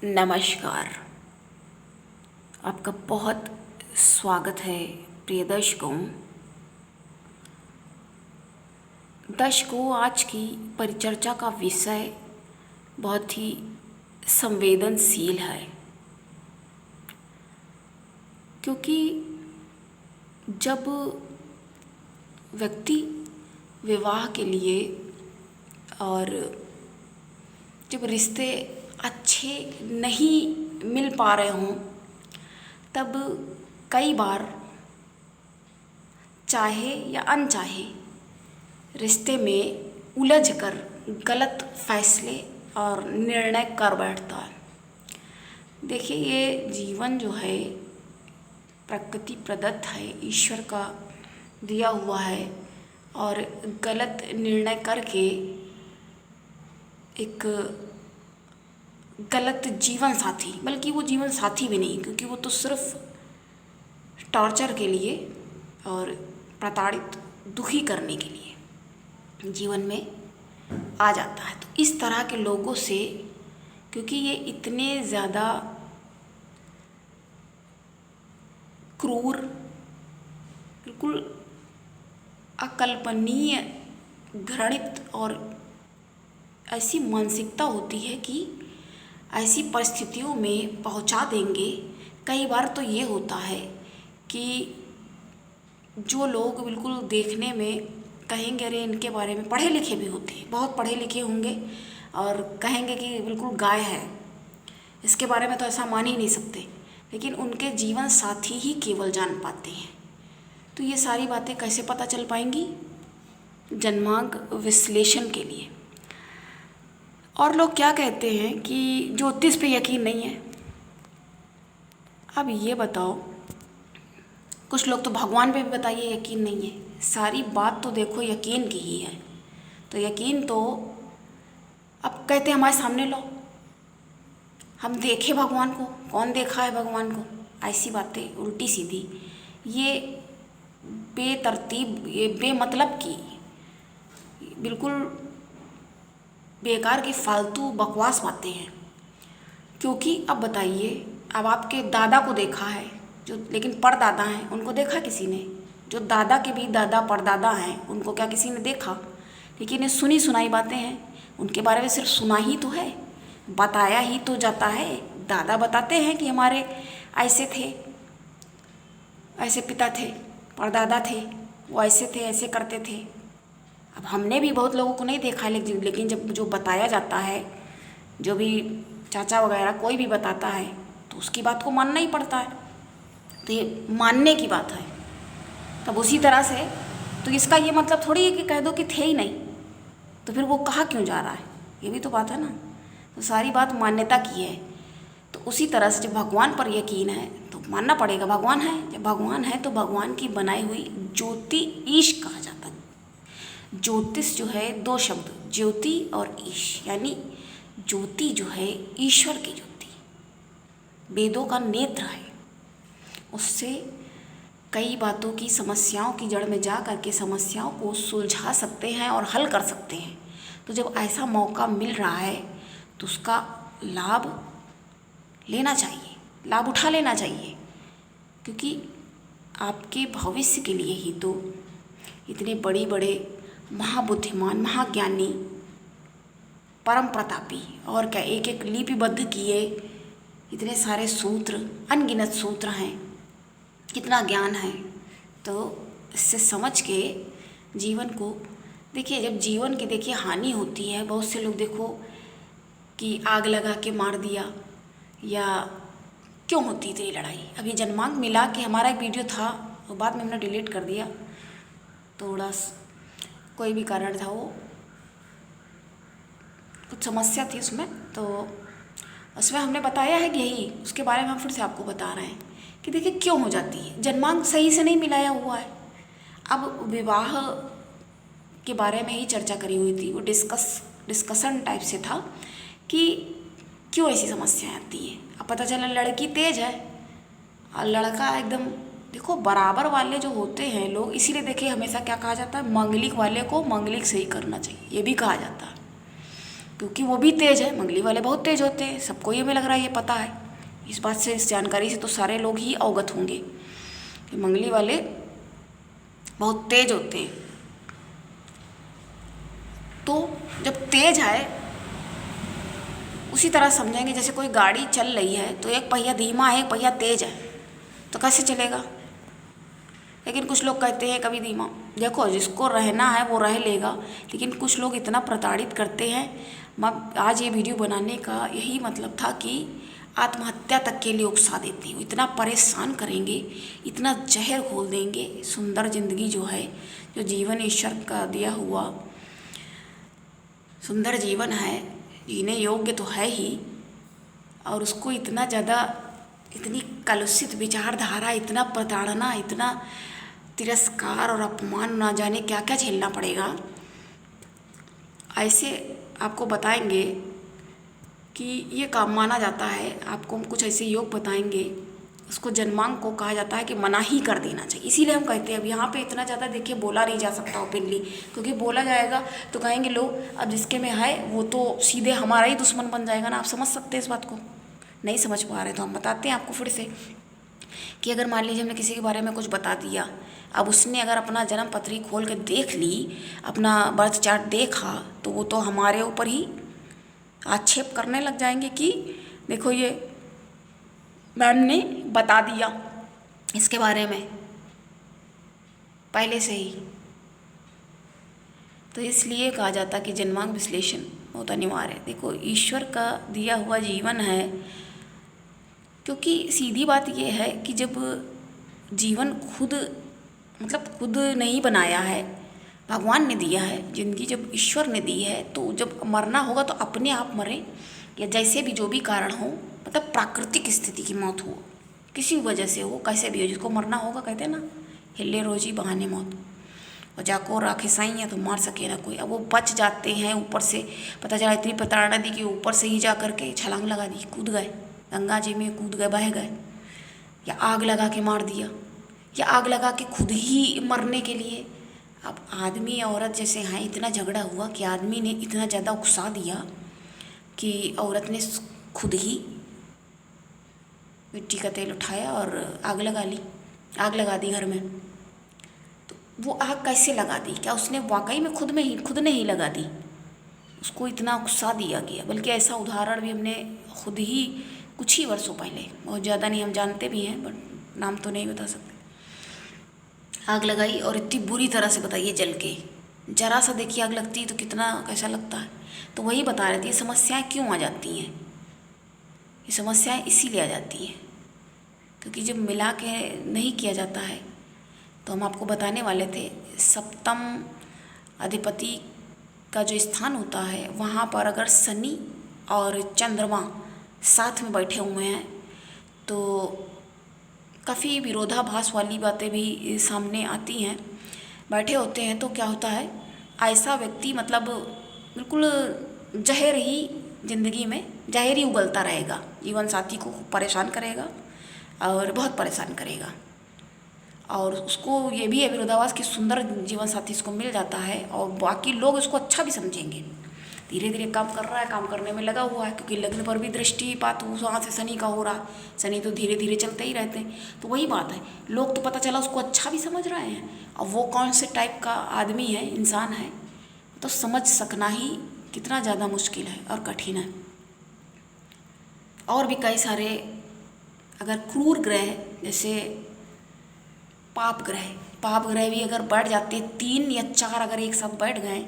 नमस्कार। आपका बहुत स्वागत है प्रिय दर्शकों। आज की परिचर्चा का विषय बहुत ही संवेदनशील है, क्योंकि जब व्यक्ति विवाह के लिए और जब रिश्ते अच्छे नहीं मिल पा रहे हों, तब कई बार चाहे या अनचाहे रिश्ते में उलझकर गलत फैसले और निर्णय कर बैठता है। देखिए, ये जीवन जो है प्रकृति प्रदत्त है, ईश्वर का दिया हुआ है, और गलत निर्णय करके एक गलत जीवन साथी, बल्कि वो जीवन साथी भी नहीं, क्योंकि वो तो सिर्फ टॉर्चर के लिए और प्रताड़ित दुखी करने के लिए जीवन में आ जाता है। तो इस तरह के लोगों से, क्योंकि ये इतने ज़्यादा क्रूर, बिल्कुल अकल्पनीय, घृणित और ऐसी मानसिकता होती है कि ऐसी परिस्थितियों में पहुंचा देंगे। कई बार तो ये होता है कि जो लोग बिल्कुल देखने में कहेंगे अरे इनके बारे में, पढ़े लिखे भी होते हैं, बहुत पढ़े लिखे होंगे और कहेंगे कि बिल्कुल गाय है, इसके बारे में तो ऐसा मान ही नहीं सकते, लेकिन उनके जीवन साथी ही केवल जान पाते हैं। तो ये सारी बातें कैसे पता चल पाएंगी? जन्मांक विश्लेषण के लिए। और लोग क्या कहते हैं कि ज्योतिष पे यकीन नहीं है। अब ये बताओ, कुछ लोग तो भगवान पे भी बताइए यकीन नहीं है। सारी बात तो देखो यकीन की ही है। तो यकीन तो अब कहते हैं हमारे सामने लो, हम देखे भगवान को, कौन देखा है भगवान को? ऐसी बातें उल्टी सीधी, ये बेतरतीब, ये बेमतलब की, बिल्कुल बेकार की फालतू बकवास बातें हैं। क्योंकि अब बताइए, अब आपके दादा को देखा है, जो लेकिन परदादा हैं, उनको देखा किसी ने? जो दादा के भी दादा परदादा हैं, उनको क्या किसी ने देखा? लेकिन ये सुनी सुनाई बातें हैं, उनके बारे में सिर्फ सुना ही तो है, बताया ही तो जाता है। दादा बताते हैं कि हमारे ऐसे थे, ऐसे पिता थे, परदादा थे, वो ऐसे थे, ऐसे करते थे। अब हमने भी बहुत लोगों को नहीं देखा, लेकिन जब जो बताया जाता है, जो भी चाचा वगैरह कोई भी बताता है, तो उसकी बात को मानना ही पड़ता है। तो ये मानने की बात है। तब उसी तरह से, तो इसका ये मतलब थोड़ी है कि कह दो कि थे ही नहीं, तो फिर वो कहाँ क्यों जा रहा है? ये भी तो बात है ना। तो सारी बात मान्यता की है। तो उसी तरह से जब भगवान पर यकीन है तो मानना पड़ेगा भगवान है। जब भगवान है तो भगवान की बनाई हुई ज्योति ईश कहा जाता है। ज्योतिष जो है, दो शब्द, ज्योति और ईश, यानी ज्योति जो है ईश्वर की ज्योति, वेदों का नेत्र है। उससे कई बातों की, समस्याओं की जड़ में जा करके समस्याओं को सुलझा सकते हैं और हल कर सकते हैं। तो जब ऐसा मौका मिल रहा है तो उसका लाभ लेना चाहिए, लाभ उठा लेना चाहिए, क्योंकि आपके भविष्य के लिए ही तो इतने बड़े बड़े महाबुद्धिमान, महाज्ञानी, परम प्रतापी, और क्या एक एक लिपिबद्ध किए इतने सारे सूत्र, अनगिनत सूत्र हैं, कितना ज्ञान है। तो इससे समझ के जीवन को देखिए। जब जीवन की देखिए हानि होती है, बहुत से लोग देखो कि आग लगा के मार दिया, या क्यों होती थी लड़ाई। अभी जन्मांक मिला के हमारा एक वीडियो था, वो बाद में हमने डिलीट कर दिया, थोड़ा कोई भी कारण था, वो कुछ समस्या थी उसमें, तो उसमें हमने बताया है कि यही, उसके बारे में हम फिर से आपको बता रहे हैं कि देखिए क्यों हो जाती है। जन्मांक सही से नहीं मिलाया हुआ है। अब विवाह के बारे में ही चर्चा करी हुई थी, वो डिस्कशन टाइप से था कि क्यों ऐसी समस्याएं आती हैं। अब पता चला लड़की तेज है और लड़का एकदम, देखो बराबर वाले जो होते हैं लोग, इसीलिए देखिए हमेशा क्या कहा जाता है, मांगलिक वाले को मांगलिक से ही करना चाहिए, ये भी कहा जाता है। क्योंकि वो भी तेज है, मंगली वाले बहुत तेज होते हैं, सबको ये हमें लग रहा है ये पता है। इस बात से, इस जानकारी से तो सारे लोग ही अवगत होंगे कि मंगली वाले बहुत तेज होते हैं। तो जब तेज है उसी तरह समझेंगे जैसे कोई गाड़ी चल रही है तो एक पहिया धीमा है, एक पहिया तेज है, तो कैसे चलेगा। लेकिन कुछ लोग कहते हैं कभी धीमा, देखो जिसको रहना है वो रह लेगा। लेकिन कुछ लोग इतना प्रताड़ित करते हैं। मैं आज ये वीडियो बनाने का यही मतलब था कि आत्महत्या तक के लिए उकसा देते हैं, इतना परेशान करेंगे, इतना जहर घोल देंगे। सुंदर जिंदगी जो है, जो जीवन ईश्वर का दिया हुआ सुंदर जीवन है, जीने योग्य तो है ही, और उसको इतना ज़्यादा, इतनी कलुषित विचारधारा, इतना प्रताड़ना, इतना तिरस्कार और अपमान, ना जाने क्या क्या झेलना पड़ेगा। ऐसे आपको बताएंगे कि ये काम माना जाता है। आपको हम कुछ ऐसे योग बताएंगे, उसको जन्मांग को कहा जाता है कि मना ही कर देना चाहिए। इसीलिए हम कहते हैं अब यहाँ पे इतना ज़्यादा देखिए बोला नहीं जा सकता ओपनली, क्योंकि बोला जाएगा तो कहेंगे लोग अब जिसके में है वो तो सीधे हमारा ही दुश्मन बन जाएगा ना। आप समझ सकते हैं इस बात को? नहीं समझ पा रहे तो हम बताते हैं आपको फिर से कि अगर मान लीजिए हमने किसी के बारे में कुछ बता दिया, अब उसने अगर अपना जन्म पत्री खोल के देख ली, अपना बर्थ चार्ट देखा, तो वो तो हमारे ऊपर ही आक्षेप करने लग जाएंगे कि देखो ये मैम ने बता दिया इसके बारे में पहले से ही। तो इसलिए कहा जाता कि जन्मांग विश्लेषण बहुत अनिवार्य है। देखो ईश्वर का दिया हुआ जीवन है, क्योंकि सीधी बात ये है कि जब जीवन खुद खुद नहीं बनाया है, भगवान ने दिया है जिंदगी, जब ईश्वर ने दी है, तो जब मरना होगा तो अपने आप मरे, या जैसे भी जो भी कारण हो, प्राकृतिक स्थिति की मौत हो, किसी वजह से हो, कैसे भी हो, जिसको मरना होगा कहते हैं ना, हिले रोजी बहाने मौत, और जाको राखे साईं तो मार सके ना कोई। अब वो बच जाते हैं, ऊपर से पता चला इतनी प्रताड़ना दी कि ऊपर से ही जा करके छलांग लगा दी, कूद गए गंगा जी में, कूद गए, बह गए, या आग लगा के मार दिया, या आग लगा के खुद ही मरने के लिए। अब आदमी औरत जैसे हैं, इतना झगड़ा हुआ कि आदमी ने इतना ज़्यादा उकसा दिया कि औरत ने खुद ही मिट्टी का तेल उठाया और आग लगा ली, आग लगा दी घर में। तो वो आग कैसे लगा दी? क्या उसने वाकई में खुद ने ही लगा दी? उसको इतना उकसा दिया गया। बल्कि ऐसा उदाहरण भी हमने खुद ही कुछ ही वर्षों पहले, बहुत ज़्यादा नहीं, हम जानते भी हैं बट नाम तो नहीं बता सकते, आग लगाई और इतनी बुरी तरह से, बताइए, जल के। जरा सा देखिए आग लगती है तो कितना कैसा लगता है। तो वही बता रहे थे ये समस्याएं क्यों आ जाती हैं। ये समस्याएं इसीलिए आ जाती हैं क्योंकि जब मिला के नहीं किया जाता है, तो हम आपको बताने वाले थे सप्तम अधिपति का जो स्थान होता है, वहाँ पर अगर शनि और चंद्रमा साथ में बैठे हुए हैं तो काफ़ी विरोधाभास वाली बातें भी सामने आती हैं। बैठे होते हैं तो क्या होता है, ऐसा व्यक्ति बिल्कुल जहर ही ज़िंदगी में जहर ही उगलता रहेगा, जीवन साथी को परेशान करेगा और बहुत परेशान करेगा। और उसको ये भी है विरोधाभास कि सुंदर जीवन साथी इसको मिल जाता है और बाकी लोग इसको अच्छा भी समझेंगे। धीरे धीरे काम कर रहा है, काम करने में लगा हुआ है, क्योंकि लग्न पर भी दृष्टिपात वहाँ से शनि का हो रहा। शनि तो धीरे धीरे चलते ही रहते हैं। तो वही बात है, लोग तो पता चला उसको अच्छा भी समझ रहे हैं, और वो कौन से टाइप का आदमी है, इंसान है, तो समझ सकना ही कितना ज़्यादा मुश्किल है और कठिन है। और भी कई सारे अगर क्रूर ग्रह, जैसे पाप ग्रह भी अगर बैठ जाते, 3 या 4 अगर एक साथ बैठ गए,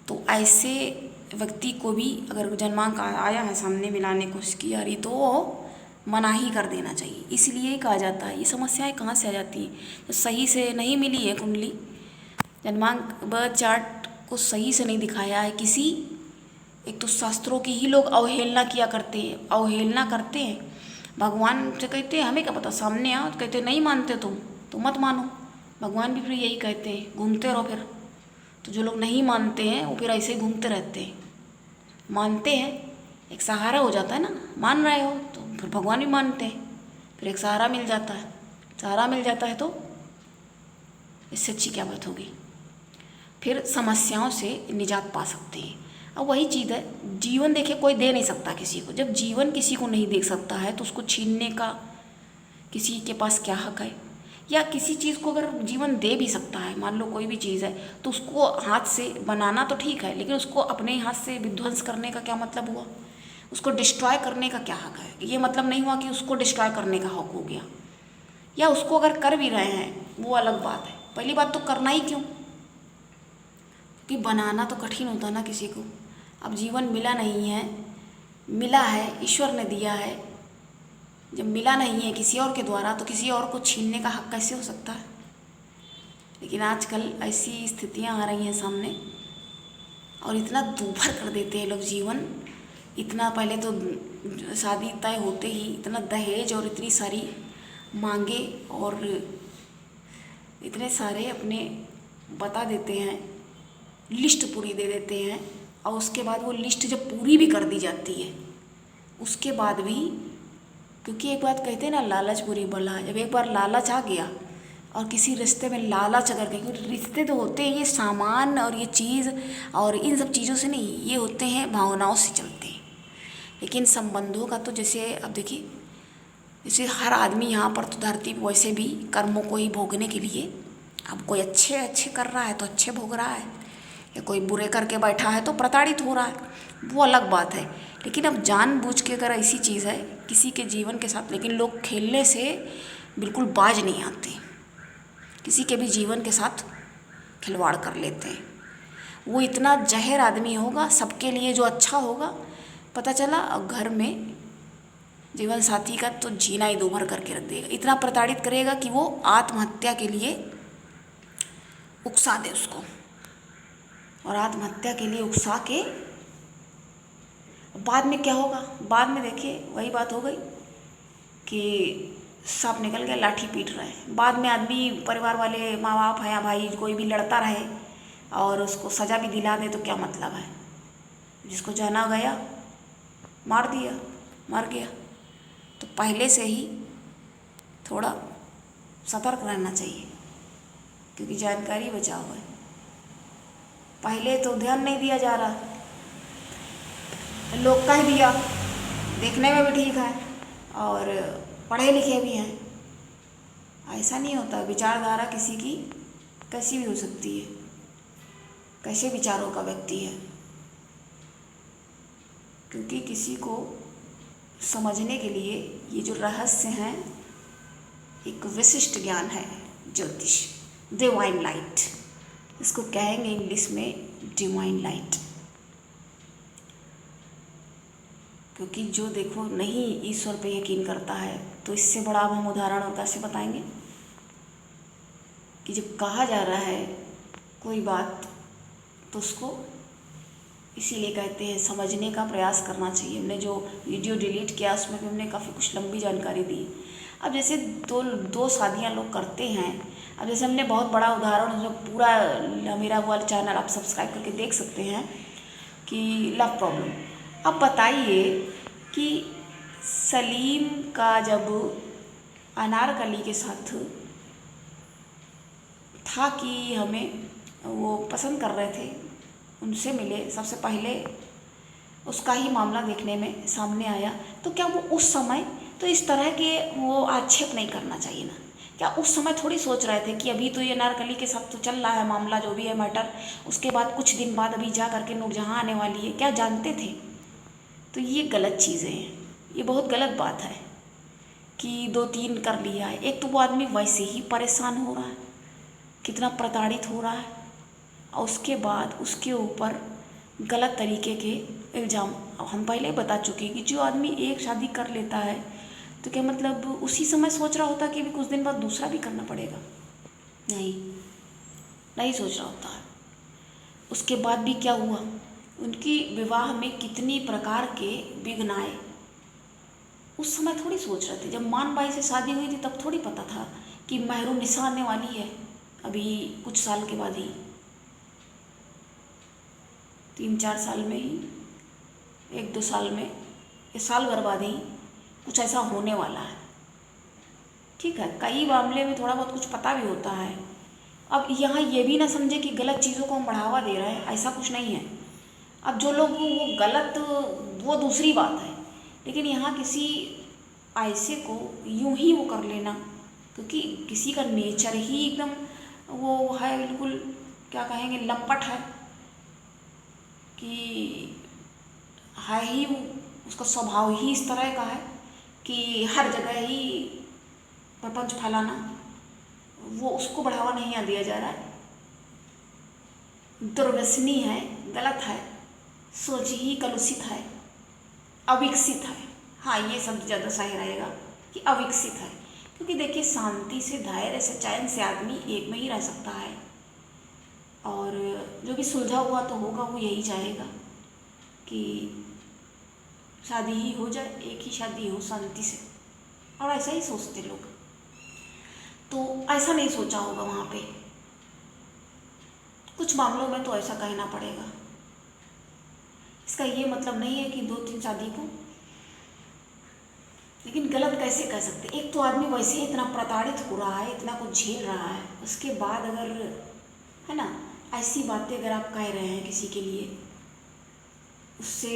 तो ऐसे व्यक्ति को भी अगर जन्मांक आया है सामने मिलाने की कोशिश की जा रही, तो मना ही कर देना चाहिए। इसलिए ही कहा जाता है। ये समस्याएं कहाँ से आ जाती हैं? तो सही से नहीं मिली है कुंडली, जन्मांक बर्थ चार्ट को सही से नहीं दिखाया है किसी, एक तो शास्त्रों की ही लोग अवहेलना किया करते हैं, अवहेलना करते हैं। भगवान से कहते हैं हमें क्या पता, सामने आओ, तो कहते नहीं मानते तुम तो मत मानो। भगवान भी फिर यही कहते हैं, घूमते रहो फिर। तो जो लोग नहीं मानते हैं वो फिर ऐसे ही घूमते रहते हैं। मानते हैं, एक सहारा हो जाता है ना, मान रहे हो तो फिर भगवान भी मानते हैं, फिर एक सहारा मिल जाता है। सहारा मिल जाता है तो इससे अच्छी क्या बात होगी? फिर समस्याओं से निजात पा सकते हैं। अब वही चीज़ है, जीवन देखिए कोई दे नहीं सकता किसी को। जब जीवन किसी को नहीं दे सकता है तो उसको छीनने का किसी के पास क्या हक है। या किसी चीज़ को अगर जीवन दे भी सकता है, मान लो कोई भी चीज़ है, तो उसको हाथ से बनाना तो ठीक है, लेकिन उसको अपने हाथ से विध्वंस करने का क्या मतलब हुआ? उसको डिस्ट्रॉय करने का क्या हक है? ये मतलब नहीं हुआ कि उसको डिस्ट्रॉय करने का हक हो गया। या उसको अगर कर भी रहे हैं वो अलग बात है। पहली बात तो करना ही क्यों, कि बनाना तो कठिन होता ना किसी को। अब जीवन मिला नहीं है, मिला है ईश्वर ने दिया है, जब मिला नहीं है किसी और के द्वारा तो किसी और को छीनने का हक कैसे हो सकता है? लेकिन आजकल ऐसी स्थितियां आ रही हैं सामने और इतना दूभर कर देते हैं लोग जीवन। इतना पहले तो शादी तय होते ही इतना दहेज और इतनी सारी मांगे और इतने सारे अपने बता देते हैं, लिस्ट पूरी दे देते हैं। और उसके बाद वो लिस्ट जब पूरी भी कर दी जाती है उसके बाद भी, क्योंकि एक बात कहते हैं ना, लालच बुरी बला। जब एक बार लालच आ गया और किसी रिश्ते में लालच अगर गई, क्योंकि रिश्ते तो होते हैं ये सामान और ये चीज़ और इन सब चीज़ों से नहीं, ये होते हैं भावनाओं से चलते हैं। लेकिन संबंधों का तो जैसे अब देखिए, जैसे हर आदमी यहाँ पर तो धरती पर वैसे भी कर्मों को ही भोगने के लिए, अब कोई अच्छे अच्छे कर रहा है तो अच्छे भोग रहा है, या कोई बुरे करके बैठा है तो प्रताड़ित हो रहा है, वो अलग बात है। लेकिन अब जानबूझ के अगर ऐसी चीज़ है किसी के जीवन के साथ, लेकिन लोग खेलने से बिल्कुल बाज नहीं आते, किसी के भी जीवन के साथ खिलवाड़ कर लेते हैं। वो इतना जहर आदमी होगा सबके लिए, जो अच्छा होगा पता चला घर में जीवन साथी का तो जीना ही दूभर करके रख देगा। इतना प्रताड़ित करेगा कि वो आत्महत्या के लिए उकसा दे उसको, और आत्महत्या के लिए उकसा के बाद में क्या होगा? बाद में देखिए वही बात हो गई कि सांप निकल गया लाठी पीट रहा है। बाद में आदमी, परिवार वाले, माँ बाप है या भाई कोई भी लड़ता रहे और उसको सज़ा भी दिला दे तो क्या मतलब है? जिसको जाना गया मार दिया, मर गया। तो पहले से ही थोड़ा सतर्क रहना चाहिए, क्योंकि जानकारी बचाओ है। पहले तो ध्यान नहीं दिया जा रहा, लोग कह दिया, देखने में भी ठीक है और पढ़े लिखे भी हैं। ऐसा नहीं होता। विचारधारा किसी की कैसी भी हो सकती है, कैसे विचारों का व्यक्ति है, क्योंकि किसी को समझने के लिए ये जो रहस्य हैं, एक विशिष्ट ज्ञान है, ज्योतिष, डिवाइन लाइट, इसको कहेंगे इंग्लिश में डिवाइन लाइट। क्योंकि जो देखो नहीं ईश्वर पे यकीन करता है, तो इससे बड़ा अब हम उदाहरण और कैसे बताएंगे कि जब कहा जा रहा है कोई बात तो उसको इसीलिए कहते हैं समझने का प्रयास करना चाहिए। हमने जो वीडियो डिलीट किया उसमें भी हमने काफ़ी कुछ लंबी जानकारी दी। अब जैसे दो शादियां लोग करते हैं, अब जैसे हमने बहुत बड़ा उदाहरण, जो पूरा मेरा वाला चैनल आप सब्सक्राइब करके देख सकते हैं कि लव प्रॉब्लम। अब बताइए कि सलीम का जब अनारकली के साथ था कि हमें वो पसंद कर रहे थे, उनसे मिले, सबसे पहले उसका ही मामला देखने में सामने आया, तो क्या वो उस समय तो इस तरह के वो आक्षेप नहीं करना चाहिए ना? क्या उस समय थोड़ी सोच रहे थे कि अभी तो ये अनारकली के साथ तो चल रहा है मामला, जो भी है मैटर, उसके बाद कुछ दिन बाद अभी जा करके नूरजहां आने वाली है, क्या जानते थे? तो ये गलत चीज़ें हैं, ये बहुत गलत बात है कि 2-3 कर लिया है। एक तो वो आदमी वैसे ही परेशान हो रहा है, कितना प्रताड़ित हो रहा है, और उसके बाद उसके ऊपर गलत तरीके के इल्ज़ाम। हम पहले ही बता चुके कि जो आदमी एक शादी कर लेता है तो क्या मतलब उसी समय सोच रहा होता कि भी कुछ दिन बाद दूसरा भी करना पड़ेगा? नहीं सोच रहा होता है। उसके बाद भी क्या हुआ, उनकी विवाह में कितनी प्रकार के विघ्न आए, उस समय थोड़ी सोच रहे थे। जब मान बाई से शादी हुई थी तब थोड़ी पता था कि महरूनिसा आने वाली है अभी कुछ साल के बाद ही, 3-4 साल में ही, 1-2 साल में, ये साल भर बाद ही कुछ ऐसा होने वाला है। ठीक है, कई मामले में थोड़ा बहुत कुछ पता भी होता है। अब यहाँ ये भी ना समझे कि गलत चीज़ों को हम बढ़ावा दे रहे हैं, ऐसा कुछ नहीं है। अब जो लोग वो गलत, वो दूसरी बात है, लेकिन यहाँ किसी ऐसे को यूं ही वो कर लेना, क्योंकि किसी का नेचर ही एकदम वो है, बिल्कुल क्या कहेंगे, लंपट है, कि है ही वो, उसका स्वभाव ही इस तरह का है कि हर जगह ही प्रपंच फैलाना, वो उसको बढ़ावा नहीं दिया जा रहा है। दुर्व्यसनी है, गलत है, सोच ही कलुषित है, अविकसित है। हाँ, ये शब्द ज़्यादा सही रहेगा कि अविकसित है, क्योंकि देखिए शांति से, धैर्य से, चैन से आदमी एक में ही रह सकता है, और जो भी सुलझा हुआ तो होगा, वो यही चाहेगा कि शादी ही हो जाए, एक ही शादी हो शांति से, और ऐसा ही सोचते लोग। तो ऐसा नहीं सोचा होगा वहाँ पे, कुछ मामलों में तो ऐसा कहना पड़ेगा। इसका ये मतलब नहीं है कि 2-3 शादी को, लेकिन गलत कैसे कह सकते। एक तो आदमी वैसे ही इतना प्रताड़ित हो रहा है, इतना कुछ झेल रहा है, उसके बाद अगर, है ना, ऐसी बातें अगर आप कह रहे हैं किसी के लिए, उससे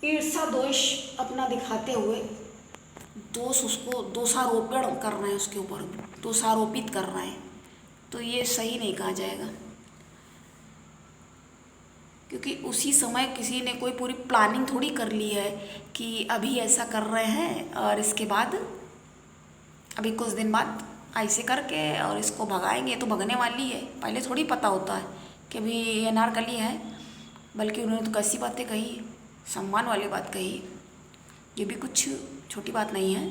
ईर्षा द्वेष अपना दिखाते हुए उसको दोषारोपण कर रहे हैं, उसके ऊपर दोषारोपित कर रहे हैं, तो ये सही नहीं कहा जाएगा। क्योंकि उसी समय किसी ने कोई पूरी प्लानिंग थोड़ी कर ली है कि अभी ऐसा कर रहे हैं और इसके बाद अभी कुछ दिन बाद ऐसे करके और इसको भगाएंगे, तो भगने वाली है, पहले थोड़ी पता होता है कि अभी ये अनारकली है। बल्कि उन्होंने तो कैसी बातें कही, सम्मान वाली बात कही, ये भी कुछ छोटी बात नहीं है,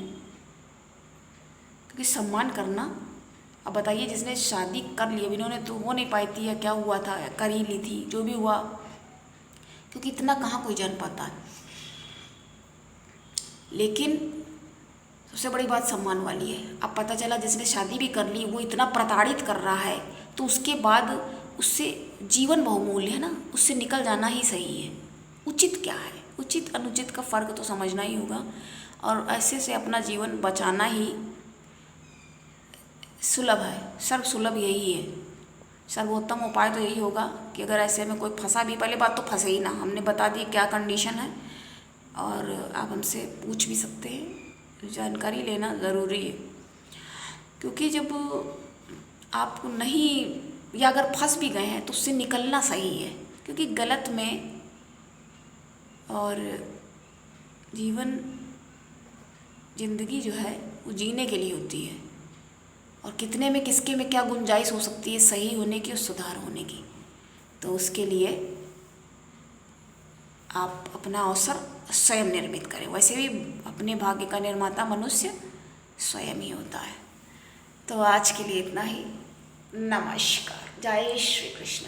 क्योंकि सम्मान करना। अब बताइए, जिसने शादी कर ली, अब इन्होंने तो हो नहीं पाई थी या क्या हुआ था, कर ही ली थी, जो भी हुआ, क्योंकि इतना कहाँ कोई जान पाता है। लेकिन सबसे बड़ी बात सम्मान वाली है। अब पता चला जिसने शादी भी कर ली वो इतना प्रताड़ित कर रहा है, तो उसके बाद उससे जीवन बहुमूल्य है ना, उससे निकल जाना ही सही है। उचित क्या है, उचित अनुचित का फ़र्क तो समझना ही होगा, और ऐसे से अपना जीवन बचाना ही सुलभ है, सर्व सुलभ यही है। सर्वोत्तम उपाय तो यही होगा कि अगर ऐसे में कोई फंसा भी, पहले बात तो फंसे ही ना, हमने बता दी क्या कंडीशन है, और आप हमसे पूछ भी सकते हैं, जानकारी लेना ज़रूरी है। क्योंकि जब आप नहीं, या अगर फंस भी गए हैं तो उससे निकलना सही है, क्योंकि गलत में, और जीवन, जिंदगी जो है वो जीने के लिए होती है, और कितने में किसके में क्या गुंजाइश हो सकती है सही होने की और सुधार होने की, तो उसके लिए आप अपना अवसर स्वयं निर्मित करें। वैसे भी अपने भाग्य का निर्माता मनुष्य स्वयं ही होता है। तो आज के लिए इतना ही। नमस्कार। जय श्री कृष्ण।